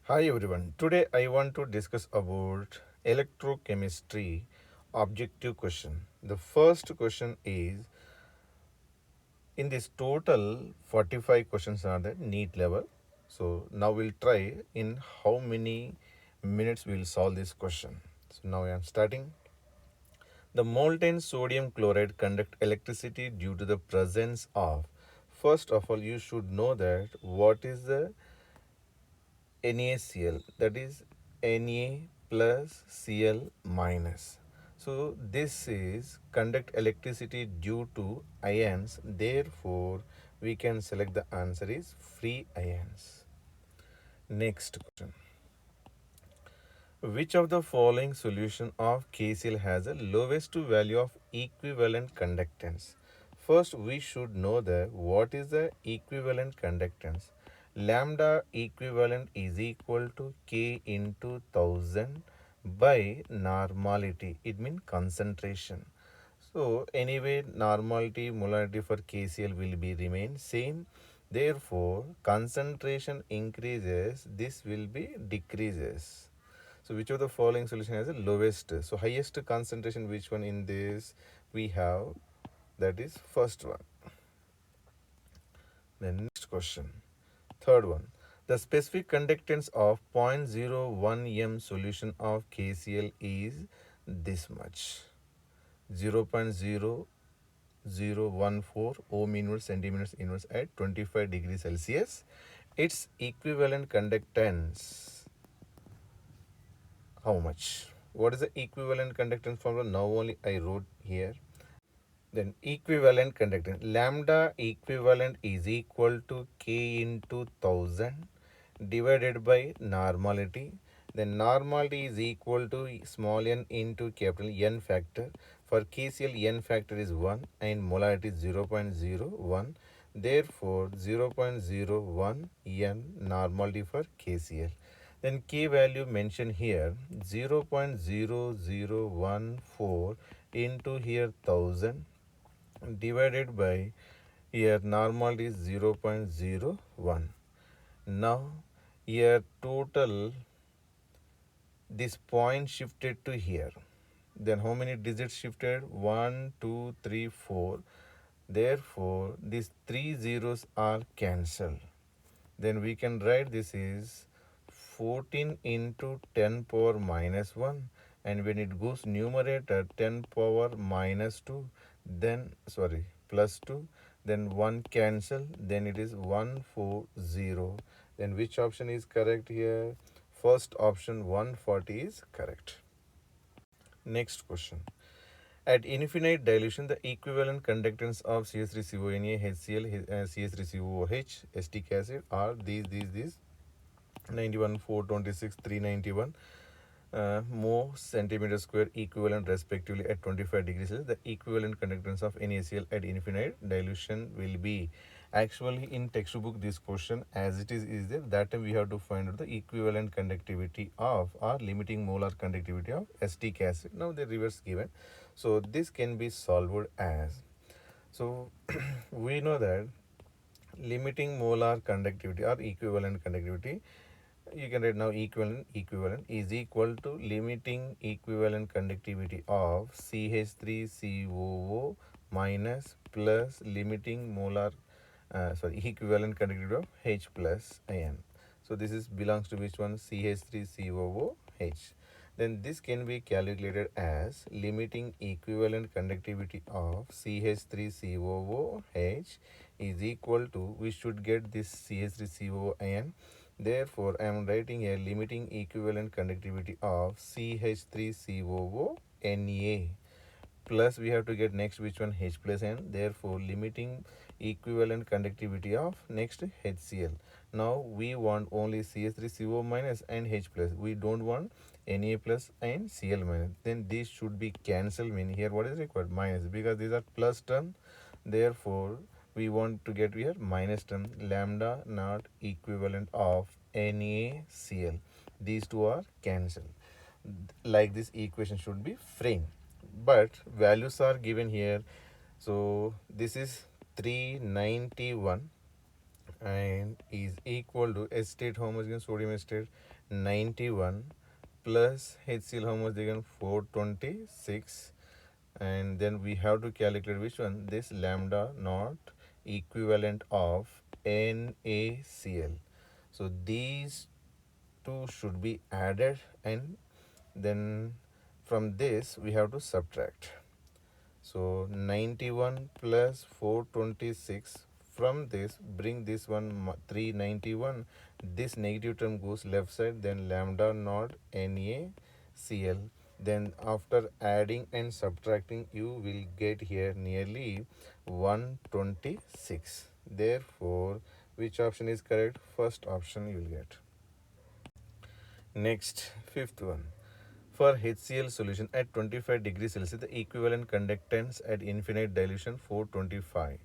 Hi everyone. Today I want to discuss about electrochemistry objective question. The first question is in this total 45 questions are the NEET level. So now we'll try in how many minutes we'll solve this question. So now I am starting. The molten sodium chloride conduct electricity due to the presence of. First of all, you should know that what is the NaCl, that is Na plus Cl minus. So this is conduct electricity due to ions, therefore we can select the answer is free ions. Next question. Which of the following solution of KCl has the lowest value of equivalent conductance? First, we should know that what is the equivalent conductance. Lambda equivalent is equal to K into 1000 by normality. It means concentration. So anyway, normality, molarity for KCl will be remain same. Therefore, concentration increases, this will be decreases. So which of the following solution has the lowest? So highest concentration, which one in this we have? That is first one. Then next question. Third one. The specific conductance of 0.01 m solution of KCl is this much. 0.0014 ohm inverse centimeters inverse at 25 degrees Celsius. Its equivalent conductance, how much? What is the equivalent conductance formula? Now only I wrote here. Then equivalent conductance. Lambda equivalent is equal to K into 1000 divided by normality. Then normality is equal to small n into capital N factor. For KCl, N factor is 1 and molarity is 0.01. Therefore, 0.01 N normality for KCl. Then K value mentioned here 0.0014 into here 1000 divided by here normal is 0.01. Now here total this point shifted to here. Then how many digits shifted? 1, 2, 3, 4. Therefore these three zeros are cancelled. Then we can write this is 14 into 10 power minus 1, and when it goes numerator 10 power minus 2, then plus 2, then 1 cancel, then it is 140. Then which option is correct here? First option 140 is correct. Next question. At infinite dilution, the equivalent conductance of CH3CONA, HCl, CH3COOH, acetic acid are these 91, 426, 391 mho centimeter square equivalent respectively at 25 degrees Celsius. The equivalent conductance of NaCl at infinite dilution will be. Actually, in textbook, this question as it is there. That time we have to find out the equivalent conductivity of or limiting molar conductivity of acetic acid. Now the reverse given. So this can be solved as. So we know that limiting molar conductivity or equivalent conductivity, you can write now equivalent is equal to limiting equivalent conductivity of CH3COO minus plus limiting molar equivalent conductivity of H plus ion. So this is belongs to which one? CH3COOH. Then this can be calculated as limiting equivalent conductivity of CH3COOH is equal to, we should get this CH3CO ion. Therefore, I am writing a limiting equivalent conductivity of CH3COO plus we have to get next which one? H plus N. Therefore, limiting equivalent conductivity of next HCl. Now we want only CH3CO minus and H plus. We don't want Na plus and Cl minus. Then this should be cancelled. Mean here what is required? Minus, because these are plus term. Therefore, we want to get here minus term, lambda not equivalent of NaCl. These two are cancelled. Like this equation should be framed, but values are given here. So this is 391 and is equal to acetate, how much again, sodium acetate 91 plus HCl, how much again, 426, and then we have to calculate which one, this lambda naught equivalent of NaCl. So these two should be added, and then from this we have to subtract. So 91 plus 426, from this bring this one 391, this negative term goes left side, then lambda naught NaCl, then after adding and subtracting you will get here nearly 126. Therefore which option is correct? First option you will get. Next, fifth one. For HCl solution at 25 degrees Celsius, the equivalent conductance at infinite dilution 425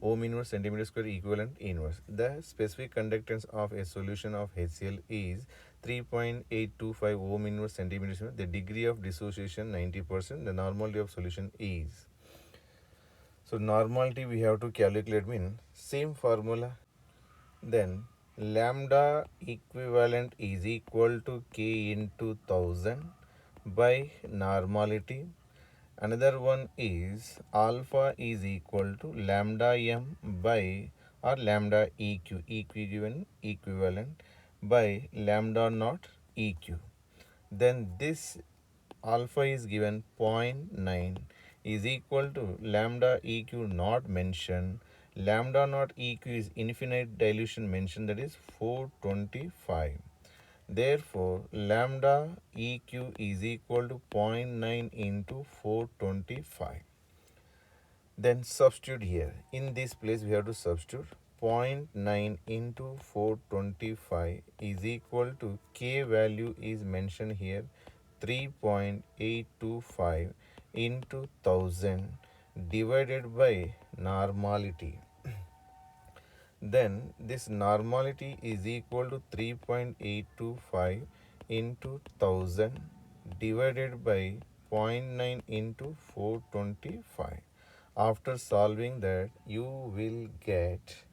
ohm inverse centimeter square equivalent inverse. The specific conductance of a solution of HCl is 3.825 ohm inverse centimeter square. The degree of dissociation 90%. The normality of solution is. So normality we have to calculate, mean same formula. Then lambda equivalent is equal to K into 1000 by normality. Another one is alpha is equal to lambda m by, or lambda equivalent by lambda naught eq. Then this alpha is given 0.9 is equal to lambda eq not mentioned. Lambda naught eq is infinite dilution mentioned, that is 425. Therefore lambda eq is equal to 0.9 into 425. Then substitute here. In this place we have to substitute. 0.9 into 425 is equal to K value is mentioned here 3.825 into 1000 divided by normality. Then this normality is equal to 3.825 into 1000 divided by 0.9 into 425. After solving that you will get,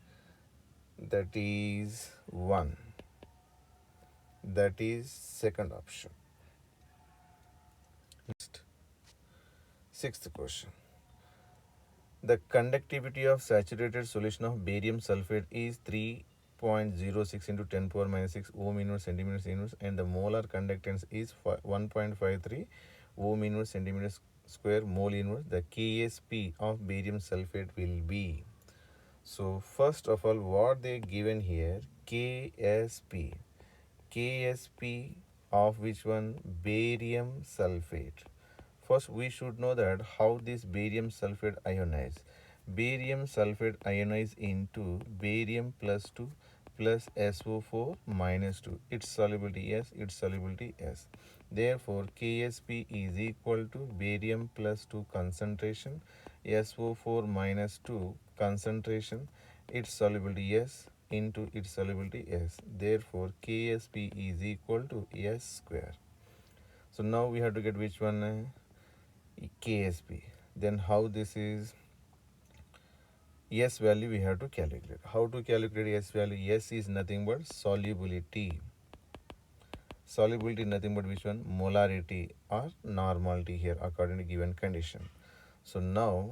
that is 1. That is second option. Next, sixth question. The conductivity of saturated solution of barium sulfate is 3.06 into 10 power minus 6 ohm inverse centimeters inverse, and the molar conductance is 1.53 ohm inverse centimeters square mole inverse. The Ksp of barium sulfate will be. So first of all, what they given here, Ksp. Ksp of which one? Barium sulfate. First we should know that how this barium sulfate ionize. Barium sulfate ionize into barium plus 2 plus SO4 minus 2. Its solubility S, its solubility S. Therefore Ksp is equal to barium plus 2 concentration, SO4 minus 2 concentration, its solubility S into its solubility S. Therefore Ksp is equal to S square. So now we have to get which one? Ksp. Then how this is? S value we have to calculate. How to calculate S value? S is nothing but solubility. Solubility nothing but which one? Molarity or normality here according to given condition. So now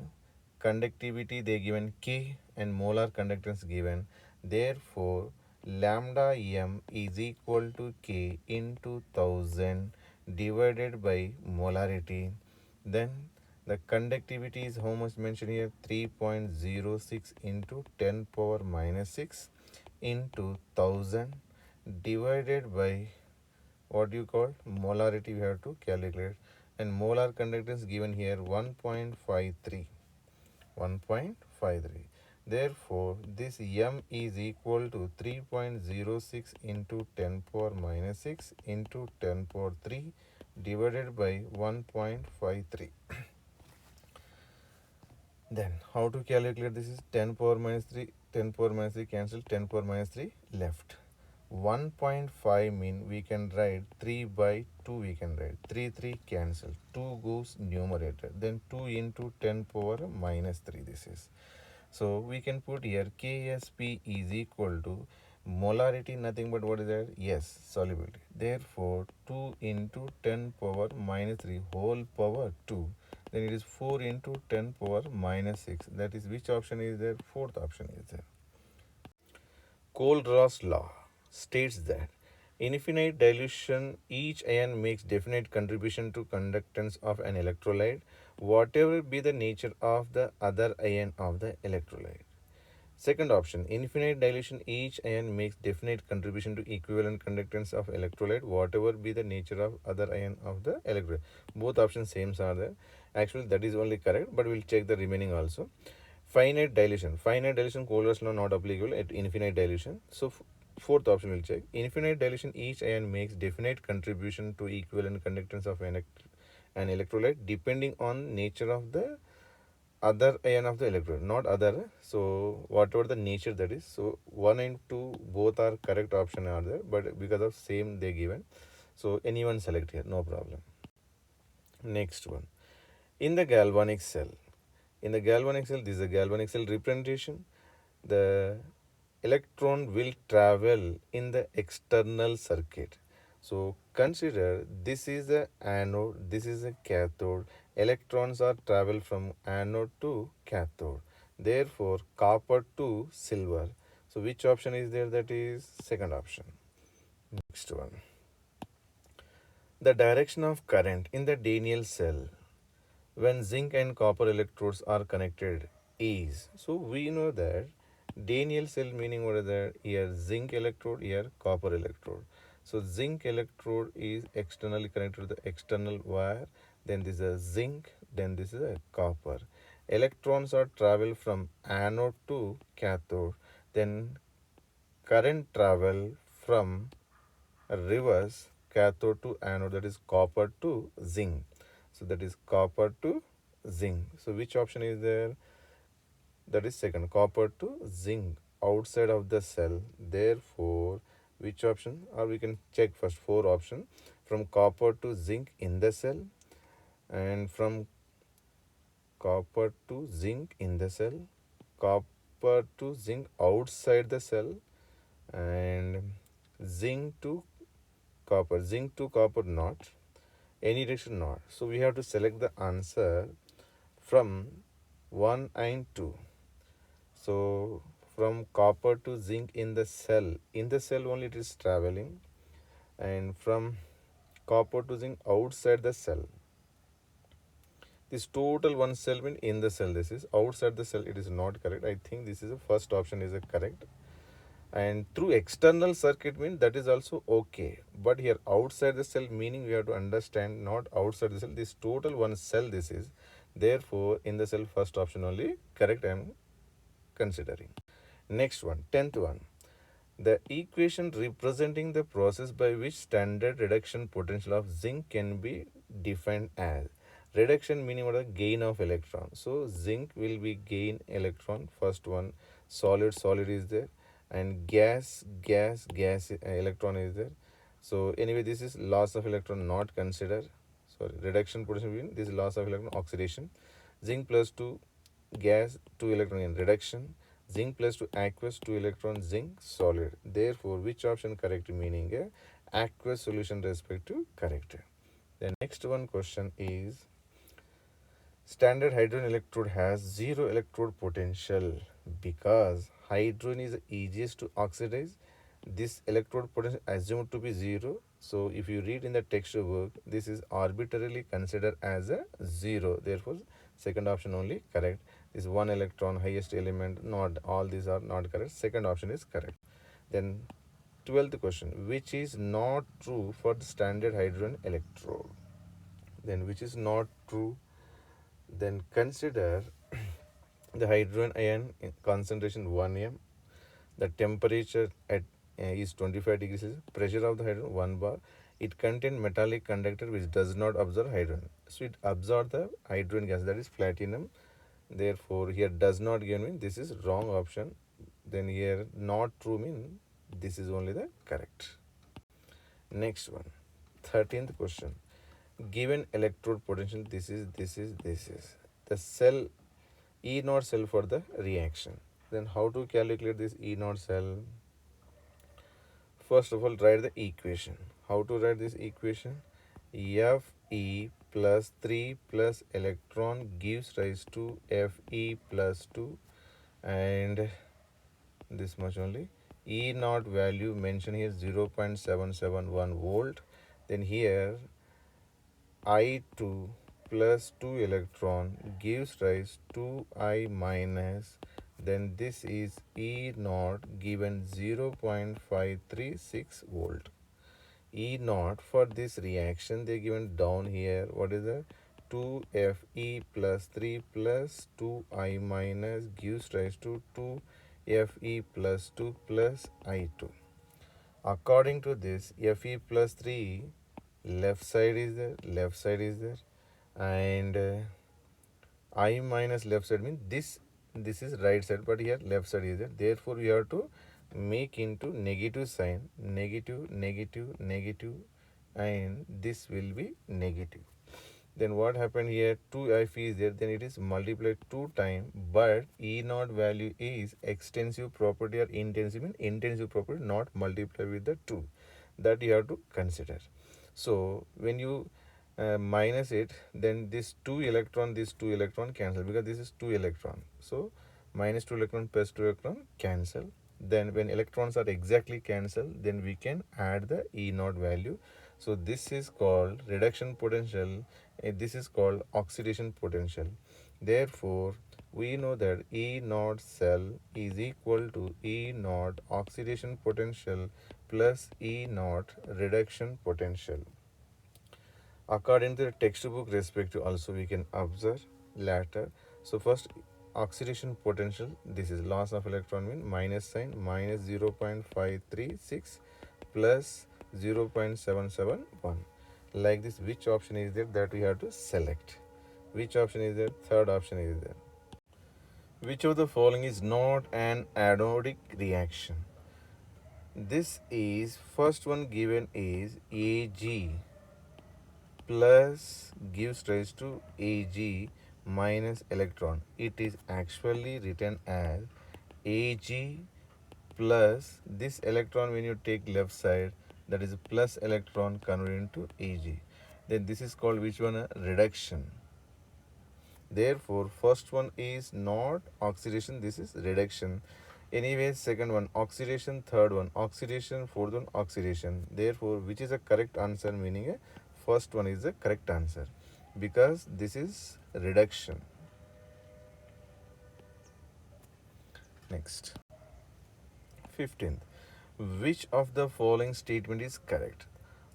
conductivity they given K and molar conductance given. Therefore lambda m is equal to K into 1000 divided by molarity. Then the conductivity is how much mentioned here? 3.06 into 10 power minus 6 into 1000 divided by what you call molarity we have to calculate, and molar conductance given here 1.53. Therefore this m is equal to 3.06 into 10 power minus 6 into 10 power 3 divided by 1.53. Then how to calculate this? Is 10 power minus 3, 10 power minus 3 cancel, 10 power minus 3 left. 1.5 mean we can write 3 by 2, we can write 3 cancel, 2 goes numerator, then 2 into 10 power minus 3 this is. So we can put here Ksp is equal to molarity, nothing but what is that? Yes, solubility. Therefore, 2 into 10 power minus 3 whole power 2. Then it is 4 into 10 power minus 6. That is which option is there? Fourth option is there. Kohlrausch's law states that infinite dilution, each ion makes definite contribution to conductance of an electrolyte, whatever be the nature of the other ion of the electrolyte. Second option, infinite dilution, each ion makes definite contribution to equivalent conductance of electrolyte, whatever be the nature of other ion of the electrolyte. Both options same are there. Actually, that is only correct, but we'll check the remaining also. Finite dilution, Kohlrausch's law not applicable at infinite dilution. So fourth option will check. Infinite dilution, each ion makes definite contribution to equivalent conductance of an electrolyte depending on nature of the other ion of the electrolyte, not other. So whatever the nature that is. So 1 and 2 both are correct option are there, but because of same they given. So anyone select here, no problem. Next one. In the galvanic cell. In the galvanic cell, this is a galvanic cell representation. The electron will travel in the external circuit. So consider this is a anode, this is a cathode. Electrons are travel from anode to cathode. Therefore, copper to silver. So which option is there? That is second option. Next one. The direction of current in the Daniell cell when zinc and copper electrodes are connected is. So we know that Daniell cell meaning what is that? Here zinc electrode, here copper electrode. So zinc electrode is externally connected to the external wire. Then this is a zinc. Then this is a copper. Electrons are travel from anode to cathode. Then current travel from reverse cathode to anode, that is copper to zinc. So that is copper to zinc. So which option is there? That is second, copper to zinc outside of the cell. Therefore, which option? Or we can check first four option, from copper to zinc in the cell, and from copper to zinc in the cell, copper to zinc outside the cell, and zinc to copper not, any direction not. So we have to select the answer from 1 and 2. So from copper to zinc in the cell only it is traveling, and from copper to zinc outside the cell. This total one cell means in the cell, this is outside the cell, it is not correct. I think this is the first option is a correct. And through external circuit means that is also okay, but here outside the cell meaning we have to understand not outside the cell, this total one cell this is. Therefore in the cell first option only correct I am considering. Next one, 10th one. The equation representing the process by which standard reduction potential of zinc can be defined as. Reduction meaning what? A gain of electron. So zinc will be gain electron. First one, solid is there, and gas electron is there. So anyway, this is loss of electron not consider. Sorry, reduction potential mean this is loss of electron, oxidation. Zinc plus 2 gas, 2 electron in reduction. Zinc plus 2 aqueous, 2 electron, zinc solid. Therefore, which option correct? Meaning aqueous solution respect to correct. The next one question is, standard hydrogen electrode has zero electrode potential because hydrogen is the easiest to oxidize. This electrode potential assumed to be zero. So if you read in the textbook, this is arbitrarily considered as a zero. Therefore, second option only correct. This one electron highest element, not all these are not correct. Second option is correct. Then 12th question, which is not true for the standard hydrogen electrode? Then which is not true? Then consider the hydrogen ion concentration 1 m, the temperature at is 25 degrees Celsius, pressure of the hydrogen 1 bar. It contains metallic conductor which does not absorb hydrogen. So it absorbs the hydrogen gas, that is platinum. Therefore here does not give mean this is wrong option. Then here not true mean this is only the correct. Next one, 13th question. Given electrode potential, this is the cell E naught cell for the reaction. Then how to calculate this E naught cell? First of all, write the equation. How to write this equation? Fe plus 3 plus electron gives rise to Fe plus 2, and this much only. E naught value mentioned here 0.771 volt. Then here I2 plus 2 electron gives rise to I minus, then this is E naught given 0.536 volt. E naught for this reaction they given down here. What is that? 2Fe plus 3 plus 2I minus gives rise to 2Fe plus 2 plus I2. According to this, Fe plus 3, left side is there, left side is there, and I minus left side means this is right side, but here left side is there. Therefore, we have to make into negative sign, negative, negative, negative, and this will be negative. Then what happened here? 2Fe is there, then it is multiplied 2 times, but E naught value is extensive property or intensive, mean intensive property, not multiply with the 2. That you have to consider. So when you minus it, then this 2 electron cancel, because this is 2 electron. So minus 2 electron plus 2 electron cancel. Then when electrons are exactly cancelled, then we can add the E naught value. So this is called reduction potential. This is called oxidation potential. Therefore, we know that E naught cell is equal to E naught oxidation potential plus E naught reduction potential. According to the textbook respective also we can observe later. So first, oxidation potential, this is loss of electron, mean minus sign, minus 0.536 plus 0.771. Like this, which option is there, that we have to select. Which option is there? Third option is there. Which of the following is not an anodic reaction? This is, first one given is Ag plus gives rise to Ag minus electron. It is actually written as Ag plus this electron, when you take left side, that is plus electron converted into Ag. Then this is called which one? A reduction. Therefore, first one is not oxidation, this is reduction. Anyways, second one oxidation, third one oxidation, fourth one oxidation. Therefore, which is a correct answer? Meaning a first one is the correct answer, because this is reduction. Next, 15th. Which of the following statement is correct?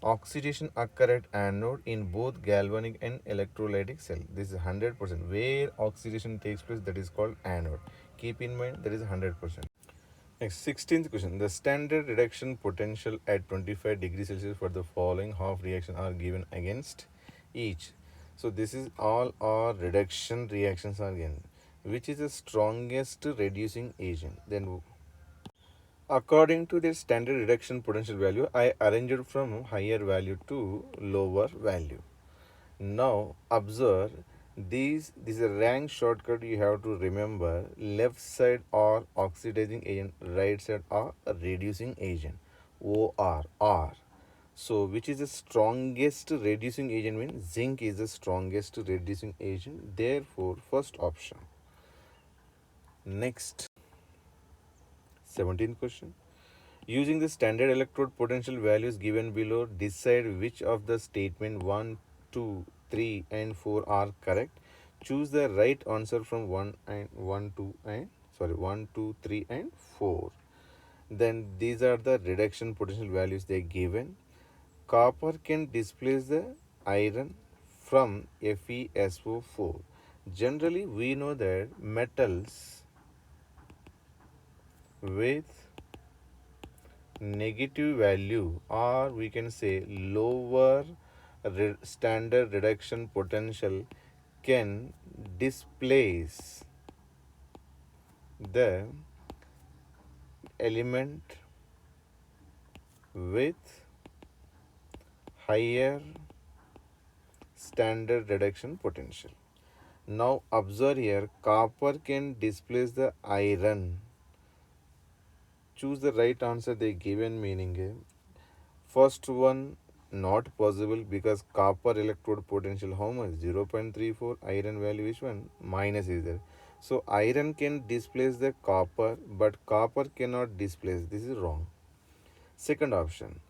Oxidation occur at anode in both galvanic and electrolytic cell. This is 100%. Where oxidation takes place, that is called anode. Keep in mind, that is 100%. Next, 16th question. The standard reduction potential at 25 degrees Celsius for the following half reaction are given against each. So this is all our reduction reactions are given. Which is the strongest reducing agent? Then according to the standard reduction potential value, I arranged from higher value to lower value. Now observe this is a rank shortcut you have to remember. Left side are oxidizing agent, right side are reducing agent. OR. So which is the strongest reducing agent? Means zinc is the strongest reducing agent. Therefore, first option. Next, 17th question. Using the standard electrode potential values given below, decide which of the statement 1, 2, 3 and 4 are correct. Choose the right answer from 1, 2, 3 and 4. Then these are the reduction potential values they given. Copper can displace the iron from FeSO4. Generally, we know that metals with negative value, or we can say lower standard reduction potential, can displace the element with higher standard reduction potential. Now observe here, copper can displace the iron. Choose the right answer. They given meaning. First one not possible because copper electrode potential how much? 0.34. Iron value which one? Minus is there. So iron can displace the copper, but copper cannot displace. This is wrong. Second option.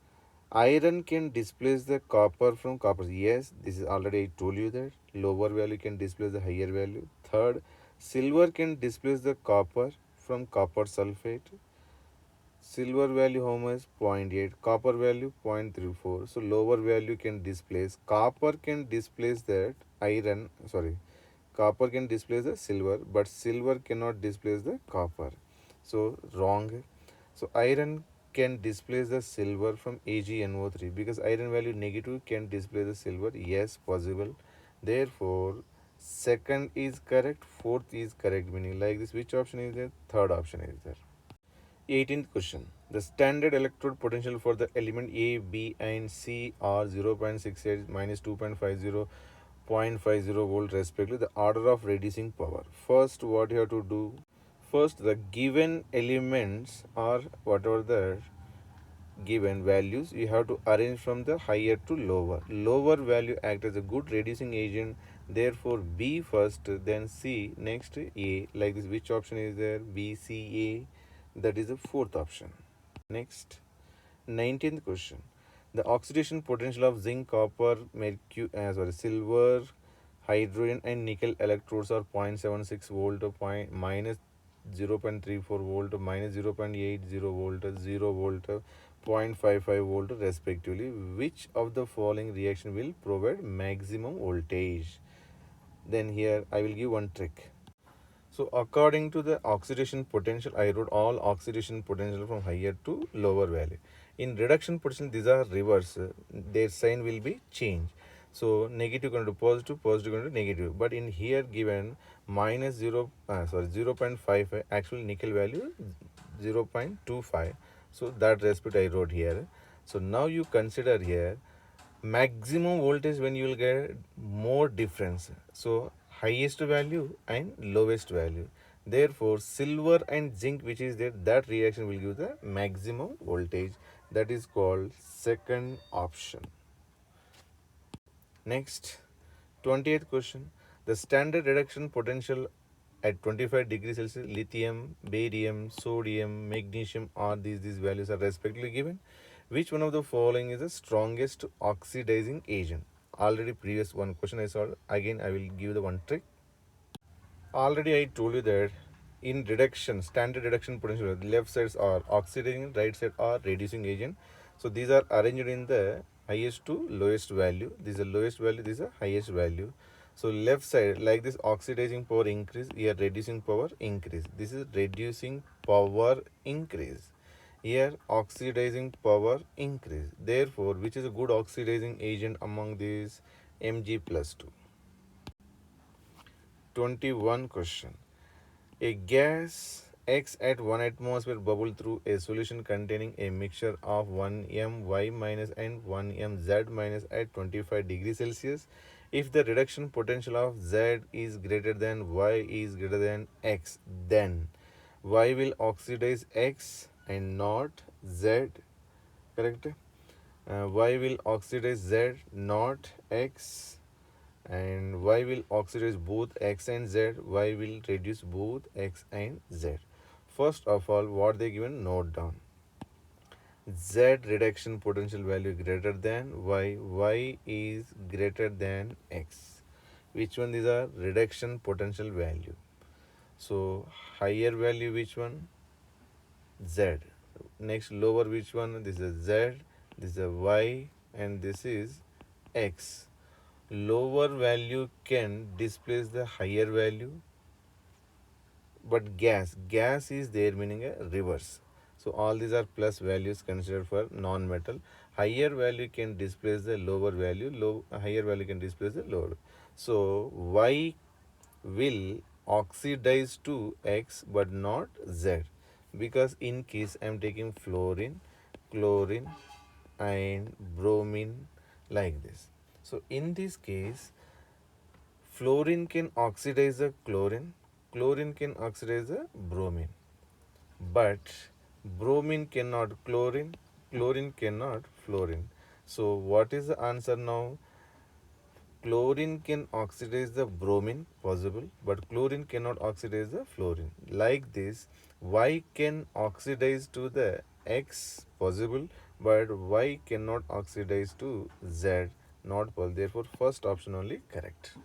Iron can displace the copper from copper. Yes, this is already I told you that. Lower value can displace the higher value. Third, silver can displace the copper from copper sulfate. Silver value how much? 0.8. Copper value 0.34. So lower value can displace. Copper can displace that iron. Sorry. Copper can displace the silver, but silver cannot displace the copper. So wrong. So iron can displace the silver from AgNO3 because iron value negative can displace the silver. Yes, possible. Therefore, second is correct, fourth is correct. Meaning like this, which option is there? Third option is there. 18th question. The standard electrode potential for the element A, B, and C are 0.68 minus 2.50, 0.50 volt respectively. The order of reducing power. First, what you have to do? First, the given elements are whatever the given values, you have to arrange from the higher to lower. Lower value act as a good reducing agent. Therefore, B first, then C, next A. Like this, which option is there? B, C, A. That is the fourth option. Next, 19th question. The oxidation potential of zinc, copper, silver, hydrogen, and nickel electrodes are 0.76 volt, minus 0.34 volt, minus 0.80 volt, 0 volt, 0.55 volt respectively. Which of the following reaction will provide maximum voltage? Then here I will give one trick. So according to the oxidation potential, I wrote all oxidation potential from higher to lower value. In reduction potential, these are reverse. Their sign will be changed. So negative going to positive, positive going to negative. But in here given minus 0.55, actually nickel value 0.25. So that respect I wrote here. So now you consider here maximum voltage when you will get more difference. So highest value and lowest value. Therefore, silver and zinc which is there, that reaction will give the maximum voltage. That is called second option. Next, 20th question. The standard reduction potential at 25 degrees Celsius, lithium, barium, sodium, magnesium, are these values are respectively given. Which one of the following is the strongest oxidizing agent? Already previous one question I solved. Again, I will give the one trick. Already I told you that in reduction, standard reduction potential, the left sides are oxidizing, right side are reducing agent. So these are arranged in the highest to lowest value. This is the lowest value, this is the highest value. So left side, like this, oxidizing power increase, here reducing power increase. This is reducing power increase. Here oxidizing power increase. Therefore, which is a good oxidizing agent among these? Mg plus 2. 21 question. A gas X at 1 atmosphere bubble through a solution containing a mixture of 1 My minus and 1 Z minus at 25 degrees Celsius. If the reduction potential of Z is greater than Y is greater than X, then Y will oxidize X and not Z. Correct? Y will oxidize Z, not X, and Y will oxidize both X and Z. Y will reduce both X and Z. First of all, what they given, note down. Z reduction potential value greater than Y. Y is greater than X. Which one? These are reduction potential value. So higher value which one? Z. Next lower which one? This is Z, this is Y, and this is X. Lower value can displace the higher value, but gas is there meaning a reverse. So all these are plus values considered for non-metal. Higher value can displace the lower value, higher value can displace the lower. So Y will oxidize to X but not Z, because in case I am taking fluorine, chlorine, and bromine like this. So in this case, Fluorine can oxidize the chlorine. Chlorine can oxidize the bromine. But bromine cannot chlorine. Chlorine cannot fluorine. So what is the answer now? Chlorine can oxidize the bromine, possible, but chlorine cannot oxidize the fluorine. Like this, Y can oxidize to the X, possible, but Y cannot oxidize to Z, not possible. Therefore, first option only correct.